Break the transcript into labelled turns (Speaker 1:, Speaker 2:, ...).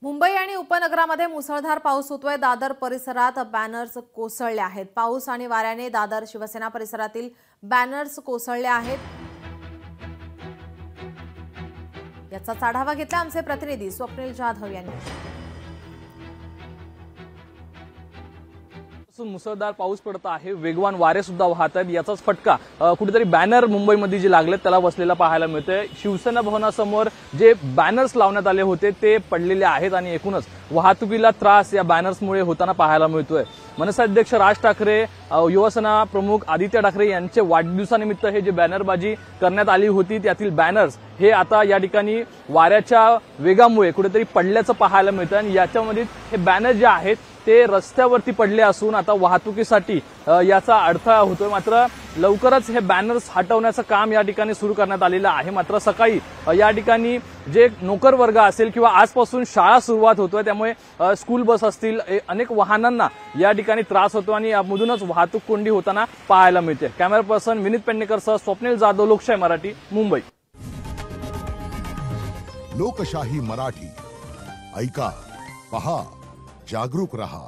Speaker 1: मुंबई आणि उपनगरामध्ये मुसळधार पाऊस होतोय। दादर परिसरात बॅनर्स कोसळले आहेत। पाऊस आणि वाऱ्याने दादर शिवसेना परिसरातील बॅनर्स कोसळले आहेत। याचा आढावा घेतला आमचे प्रतिनिधी स्वप्नील जाधव यांनी।
Speaker 2: मुसळधार पाऊस पडत आहे, वेगवान वारे सुद्धा वाहत आहेत। याचाच फटका कुठेतरी बॅनर मुंबईमध्ये जे लागले त्याला बसलेला पाहायला मिळतोय। शिवसेना भवनासमोर जे बॅनर्स लावण्यात आले होते ते पडलेले आहेत आणि एकूणच वाहतुकीला त्रास या बॅनर्समुळे होताना पाहायला मिळतोय। मनसे अध्यक्ष राज ठाकरे, युवासेना प्रमुख आदित्य ठाकरे यांचे वाढदिवसानिमित्त हे जे बॅनरबाजी करण्यात आली होती त्यातील बॅनर्स हे आता या ठिकाणी वाऱ्याच्या वेगामुळे कुठेतरी पडल्याचं पाहायला मिळतं आणि याच्यामध्ये हे बॅनर जे आहेत ते रस्त्यावरती पडले असून आता वाहतुकीसाठी याचा अडथळा होतोय। मात्र लवकरच हे बॅनर्स हटवण्याचं काम या ठिकाणी सुरू करण्यात आलेलं आहे। मात्र सकाळी या ठिकाणी जे नोकर वर्ग असेल किंवा आजपासून शाळा सुरुवात होतोय त्यामुळे स्कूल बस असतील अनेक वाहनांना या ठिकाणी त्रास होतो आणि यामधूनच वाहतूक कोंडी होताना पाहायला मिळते। कॅमेरा पर्सन विनीत पेडणेकरसह स्वप्नील जाधव, लोकशाही मराठी, मुंबई।
Speaker 3: लोकशाही मराठी ऐका, पहा, जागरूक रहा।